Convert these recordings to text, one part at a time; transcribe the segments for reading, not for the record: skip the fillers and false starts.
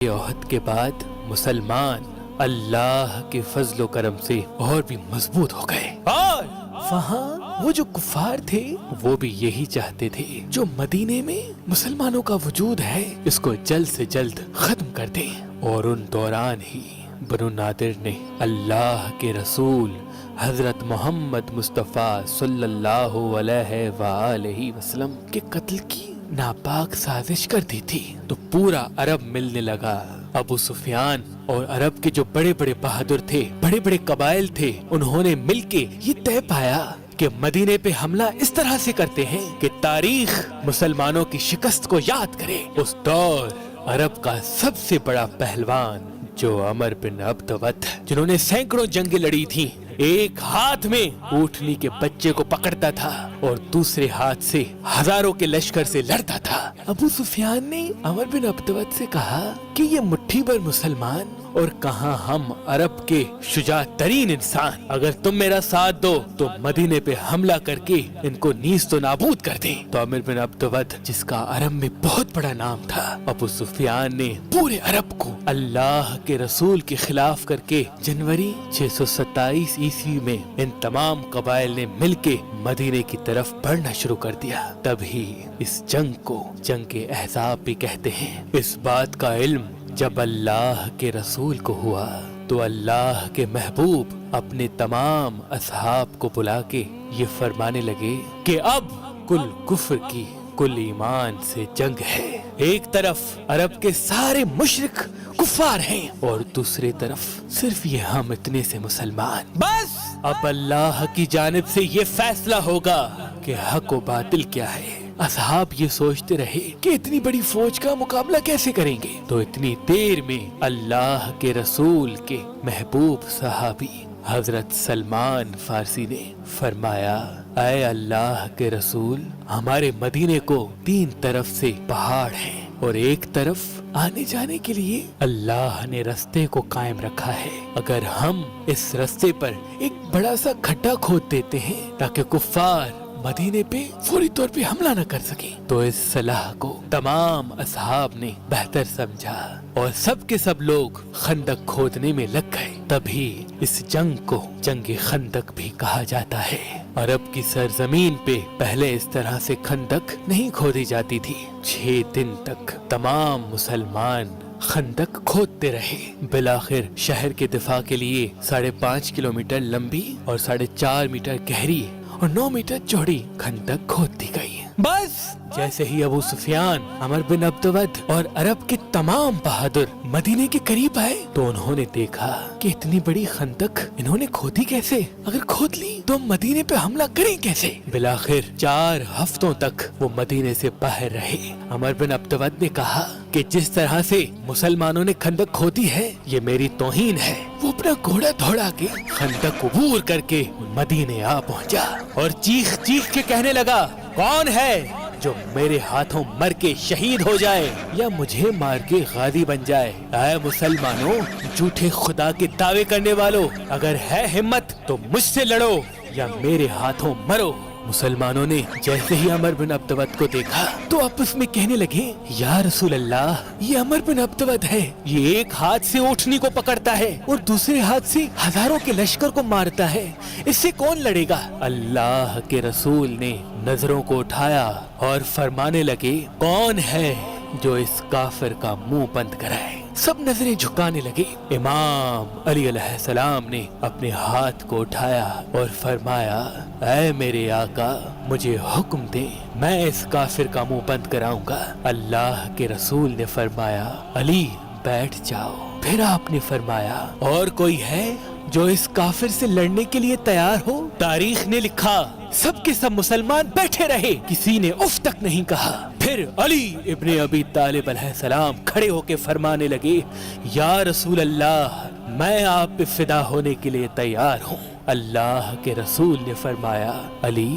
احد کے بعد مسلمان اللہ کے فضل و کرم سے اور بھی مضبوط ہو گئے، اور وہاں وہ جو کفار تھے وہ بھی یہی چاہتے تھے جو مدینے میں مسلمانوں کا وجود ہے اس کو جلد سے جلد ختم کر دیں۔ اور ان دوران ہی بنو نادر نے اللہ کے رسول حضرت محمد مصطفیٰ صلی اللہ علیہ وآلہ وسلم کے قتل کی ناپاک سازش کر دی تھی، تو پورا عرب ملنے لگا۔ ابو سفیان اور عرب کے جو بڑے بڑے بہادر تھے، بڑے بڑے قبائل تھے، انہوں نے مل کے یہ طے پایا کہ مدینے پہ حملہ اس طرح سے کرتے ہیں کہ تاریخ مسلمانوں کی شکست کو یاد کرے۔ اس دور عرب کا سب سے بڑا پہلوان جو عمر بن عبدود، جنہوں نے سینکڑوں جنگیں لڑی تھیں، ایک ہاتھ میں اونٹنی کے بچے کو پکڑتا تھا اور دوسرے ہاتھ سے ہزاروں کے لشکر سے لڑتا تھا۔ ابو سفیان نے عمر بن عبدود سے کہا کہ یہ مٹھی بھر مسلمان اور کہاں ہم عرب کے شجاع ترین انسان، اگر تم میرا ساتھ دو تو مدینے پہ حملہ کر کے ان کو نیست و نابود کر دیں۔ تو عمر بن عبدود، جس کا عرب میں بہت بڑا نام تھا، ابو سفیان نے پورے عرب کو اللہ کے رسول کے خلاف کر کے جنوری 627 عیسوی میں ان تمام قبائل نے مل کے مدینے کی طرف بڑھنا شروع کر دیا۔ تبھی اس جنگ کو جنگ احزاب بھی کہتے ہیں۔ اس بات کا علم جب اللہ کے رسول کو ہوا تو اللہ کے محبوب اپنے تمام اصحاب کو بلا کے یہ فرمانے لگے کہ اب کل کفر کی کل ایمان سے جنگ ہے۔ ایک طرف عرب کے سارے مشرک کفار ہیں اور دوسری طرف صرف یہ ہم اتنے سے مسلمان۔ بس اب اللہ کی جانب سے یہ فیصلہ ہوگا کہ حق و باطل کیا ہے۔ اصحاب یہ سوچتے رہے کہ اتنی بڑی فوج کا مقابلہ کیسے کریں گے، تو اتنی دیر میں اللہ کے رسول کے محبوب صحابی حضرت سلمان فارسی نے فرمایا، اے اللہ کے رسول، ہمارے مدینے کو 3 طرف سے پہاڑ ہیں اور ایک طرف آنے جانے کے لیے اللہ نے رستے کو قائم رکھا ہے۔ اگر ہم اس رستے پر ایک بڑا سا کھڈا کھود دیتے ہیں تاکہ کفار مدینے پہ فوری طور پہ حملہ نہ کر سکیں، تو اس صلاح کو تمام اصحاب نے بہتر سمجھا اور سب کے سب لوگ خندق کھودنے میں لگ گئے۔ تبھی اس جنگ کو جنگ خندق بھی کہا جاتا ہے۔ عرب کی سرزمین پہ پہلے اس طرح سے خندق نہیں کھودی جاتی تھی۔ 6 دن تک تمام مسلمان خندق کھودتے رہے۔ بالآخر شہر کے دفاع کے لیے 5.5 کلومیٹر لمبی اور 4.5 میٹر گہری اور 9 میٹر چوڑی خندق کھود دی گئی۔ بس جیسے ہی ابو سفیان، عمر بن عبدود اور عرب کے تمام بہادر مدینے کے قریب آئے تو انہوں نے دیکھا کہ اتنی بڑی خندق انہوں نے کھودی کیسے، اگر کھود لی تو مدینے پہ حملہ کریں کیسے۔ بالآخر 4 ہفتوں تک وہ مدینے سے باہر رہے۔ عمر بن عبدود نے کہا کہ جس طرح سے مسلمانوں نے خندق کھودی ہے یہ میری توہین ہے۔ وہ اپنا گھوڑا دوڑا کے خندق عبور کر کے مدینے آ پہنچا اور چیخ چیخ کے کہنے لگا، کون ہے جو میرے ہاتھوں مر کے شہید ہو جائے یا مجھے مار کے غازی بن جائے؟ اے مسلمانوں، جھوٹے خدا کے دعوے کرنے والوں، اگر ہے ہمت تو مجھ سے لڑو یا میرے ہاتھوں مرو۔ مسلمانوں نے جیسے ہی عمر بن عبدود کو دیکھا تو آپس میں کہنے لگے، یا رسول اللہ، یہ عمر بن عبدود ہے، یہ ایک ہاتھ سے اونٹنی کو پکڑتا ہے اور دوسرے ہاتھ سے ہزاروں کے لشکر کو مارتا ہے، اس سے کون لڑے گا؟ اللہ کے رسول نے نظروں کو اٹھایا اور فرمانے لگے، کون ہے جو اس کافر کا منہ بند کرائے؟ سب نظریں جھکانے لگے۔ امام علی علیہ السلام نے اپنے ہاتھ کو اٹھایا اور فرمایا، اے میرے آقا، مجھے حکم دے، میں اس کافر کا منہ بند کراؤں گا۔ اللہ کے رسول نے فرمایا، علی بیٹھ جاؤ۔ پھر آپ نے فرمایا، اور کوئی ہے جو اس کافر سے لڑنے کے لیے تیار ہو؟ تاریخ نے لکھا سب کے سب مسلمان بیٹھے رہے، کسی نے اف تک نہیں کہا۔ پھر علی ابن ابی طالب علیہ السلام کھڑے ہو کے فرمانے لگے، یا رسول اللہ، میں آپ پہ فدا ہونے کے لیے تیار ہوں۔ اللہ کے رسول نے فرمایا، علی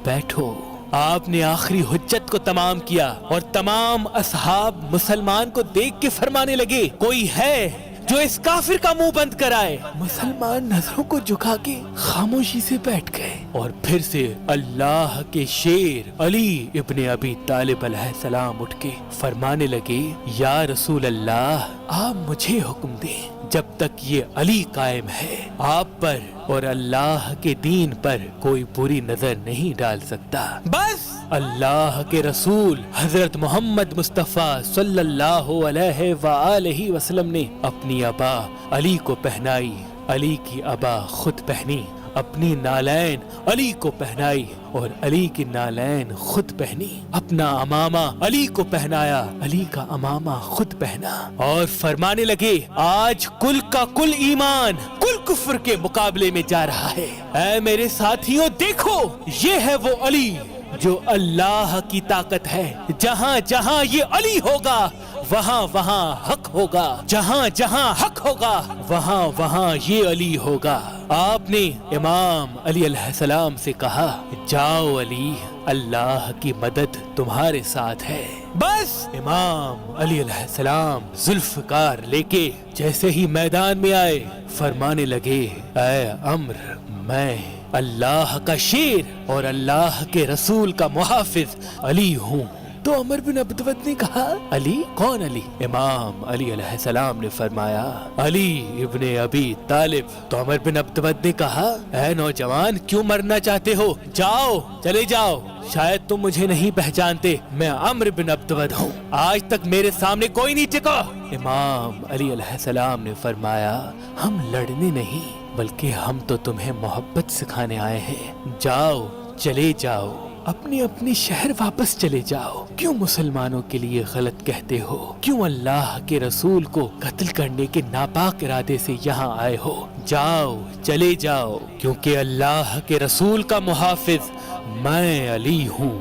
بیٹھو۔ آپ نے آخری حجت کو تمام کیا اور تمام اصحاب مسلمان کو دیکھ کے فرمانے لگے، کوئی ہے جو اس کافر کا منہ بند کرائے۔ مسلمان نظروں کو جھکا کے خاموشی سے بیٹھ گئے اور پھر سے اللہ کے شیر علی ابن ابی طالب علیہ السلام اٹھ کے فرمانے لگے، یا رسول اللہ، آپ مجھے حکم دیں، جب تک یہ علی قائم ہے آپ پر اور اللہ کے دین پر کوئی بری نظر نہیں ڈال سکتا۔ بس اللہ کے رسول حضرت محمد مصطفیٰ صلی اللہ علیہ وآلہ وسلم نے اپنی ابا علی کو پہنائی، علی کی ابا خود پہنی، اپنی نالین علی کو پہنائی اور علی کی نالین خود پہنی، اپنا امامہ علی کو پہنایا، علی کا امامہ خود پہنا، اور فرمانے لگے، آج کل کا کل ایمان کل کفر کے مقابلے میں جا رہا ہے۔ اے میرے ساتھیوں، دیکھو، یہ ہے وہ علی جو اللہ کی طاقت ہے۔ جہاں جہاں یہ علی ہوگا وہاں وہاں حق ہوگا، جہاں جہاں حق ہوگا وہاں وہاں یہ علی ہوگا۔ آپ نے امام علی علیہ السلام سے کہا، جاؤ علی، اللہ کی مدد تمہارے ساتھ ہے۔ بس امام علی علیہ السلام ذوالفقار لے کے جیسے ہی میدان میں آئے فرمانے لگے، اے عمرو، میں اللہ کا شیر اور اللہ کے رسول کا محافظ علی ہوں۔ تو عمر بن عبدود نے کہا، علی؟ کون علی؟ امام علی علیہ السلام نے فرمایا، علی ابن ابی طالب۔ تو عمر بن عبدود نے کہا، اے نوجوان، کیوں مرنا چاہتے ہو؟ جاؤ، چلے جاؤ، شاید تم مجھے نہیں پہچانتے، میں عمر بن عبدود ہوں، آج تک میرے سامنے کوئی نہیں ٹکا۔ امام علی علیہ السلام نے فرمایا، ہم لڑنے نہیں بلکہ ہم تو تمہیں محبت سکھانے آئے ہیں، جاؤ، چلے جاؤ، اپنے اپنے شہر واپس چلے جاؤ۔ کیوں مسلمانوں کے لیے غلط کہتے ہو؟ کیوں اللہ کے رسول کو قتل کرنے کے ناپاک ارادے سے یہاں آئے ہو؟ جاؤ، چلے جاؤ، کیونکہ اللہ کے رسول کا محافظ میں علی ہوں۔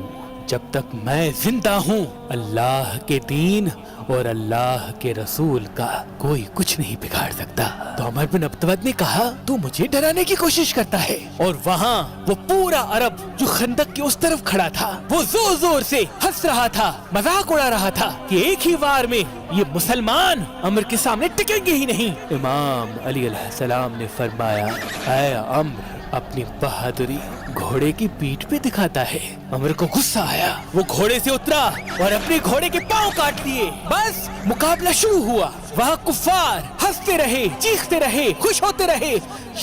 جب تک میں زندہ ہوں اللہ کے دین اور اللہ کے رسول کا کوئی کچھ نہیں بگاڑ سکتا۔ تو عمر بن عبدود نے کہا، تو مجھے ڈرانے کی کوشش کرتا ہے؟ اور وہاں وہ پورا عرب جو خندق کے اس طرف کھڑا تھا وہ زور زور سے ہنس رہا تھا، مذاق اڑا رہا تھا کہ ایک ہی وار میں یہ مسلمان عمر کے سامنے ٹکیں گے ہی نہیں۔ امام علی علیہ السلام نے فرمایا، اے عمر، اپنی بہادری گھوڑے کی پیٹھ پہ دکھاتا ہے۔ عمر کو غصہ آیا، وہ گھوڑے سے اترا اور اپنے گھوڑے کے پاؤں کاٹ لیے۔ بس مقابلہ شروع ہوا، وہاں کفار ہنستے رہے، چیختے رہے، خوش ہوتے رہے،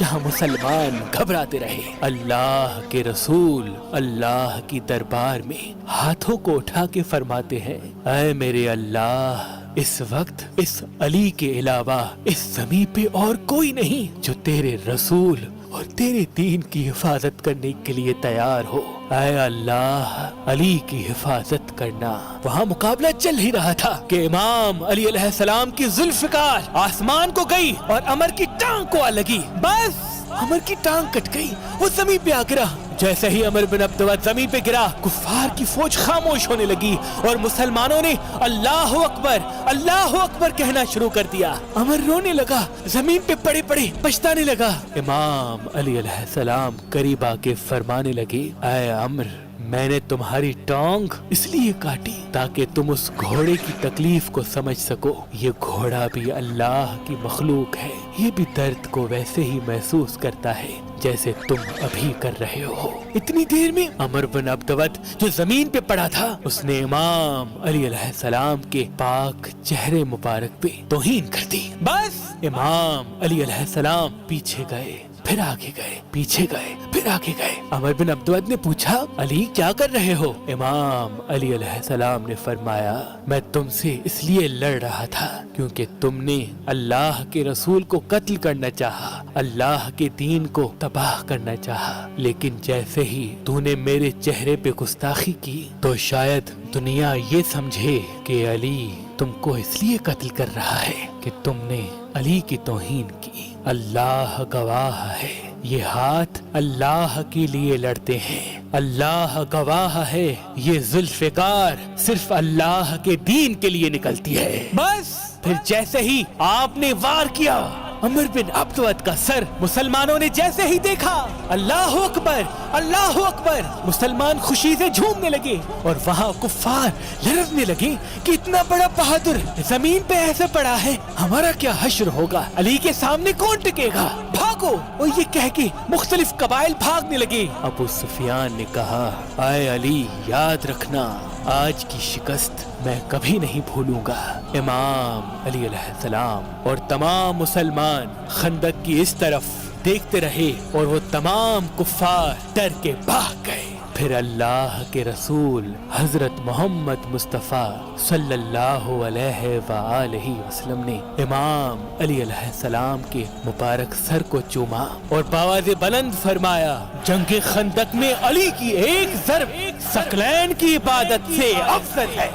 یہاں مسلمان گھبراتے رہے۔ اللہ کے رسول اللہ کی دربار میں ہاتھوں کو اٹھا کے فرماتے ہیں، اے میرے اللہ، اس وقت اس علی کے علاوہ اس زمین پہ اور کوئی نہیں جو تیرے رسول اور تیرے دین کی حفاظت کرنے کے لیے تیار ہو۔ اے اللہ، علی کی حفاظت کرنا۔ وہاں مقابلہ چل ہی رہا تھا کہ امام علی علیہ السلام کی ذوالفقار آسمان کو گئی اور عمر کی ٹانگ کو آ لگی۔ بس عمر کی ٹانگ کٹ گئی، وہ زمین پہ آ گرا۔ جیسے ہی عمر بن عبدود زمین پہ گرا، کفار کی فوج خاموش ہونے لگی اور مسلمانوں نے اللہ اکبر، اللہ اکبر کہنا شروع کر دیا۔ عمر رونے لگا، زمین پہ پڑے پڑے پچھتانے لگا۔ امام علی علیہ السلام قریب آ کے فرمانے لگے، اے عمر، میں نے تمہاری ٹانگ اس لیے کاٹی تاکہ تم اس گھوڑے کی تکلیف کو سمجھ سکو۔ یہ گھوڑا بھی اللہ کی مخلوق ہے، یہ بھی درد کو ویسے ہی محسوس کرتا ہے جیسے تم ابھی کر رہے ہو۔ اتنی دیر میں عمر بن عبدود جو زمین پہ پڑا تھا، اس نے امام علی علیہ السلام کے پاک چہرے مبارک پہ توہین کر دی۔ بس امام علی علیہ السلام پیچھے گئے، پھر آگے گئے، پیچھے گئے، پھر آگے گئے۔ عمر بن عبدود نے پوچھا، علی کیا کر رہے ہو؟ امام علی علیہ السلام نے فرمایا، میں تم سے اس لیے لڑ رہا تھا کیونکہ تم نے اللہ کے رسول کو قتل کرنا چاہا، اللہ کے دین کو تباہ کرنا چاہا، لیکن جیسے ہی تو نے میرے چہرے پہ گستاخی کی تو شاید دنیا یہ سمجھے کہ علی تم کو اس لیے قتل کر رہا ہے کہ تم نے علی کی توہین کی۔ اللہ گواہ ہے، یہ ہاتھ اللہ کے لیے لڑتے ہیں، اللہ گواہ ہے، یہ ذوالفقار صرف اللہ کے دین کے لیے نکلتی ہے۔ بس پھر جیسے ہی آپ نے وار کیا، عمر بن عبد ود کا سر مسلمانوں نے جیسے ہی دیکھا، اللہ اکبر اللہ اکبر، مسلمان خوشی سے جھومنے لگے اور وہاں کفار لرزنے لگے کہ اتنا بڑا بہادر زمین پہ ایسے پڑا ہے، ہمارا کیا حشر ہوگا، علی کے سامنے کون ٹکے گا، بھاگو، اور یہ کہہ کے مختلف قبائل بھاگنے لگے۔ ابو سفیان نے کہا، اے علی یاد رکھنا آج کی شکست میں کبھی نہیں بھولوں گا۔ امام علی علیہ السلام اور تمام مسلمان خندق کی اس طرف دیکھتے رہے اور وہ تمام کفار ڈر کے بھاگ گئے۔ پھر اللہ کے رسول حضرت محمد مصطفیٰ صلی اللہ علیہ وآلہ وسلم نے امام علی علیہ السلام کے مبارک سر کو چوما اور بآواز بلند فرمایا، جنگ خندق میں علی کی ایک ضرب ثقلین کی عبادت سے افضل ہے۔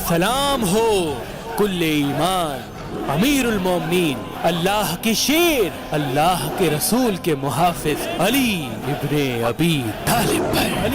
سلام ہو کل ایمان امیر المومنین، اللہ کے شیر، اللہ کے رسول کے محافظ علی ابن ابی طالب پر۔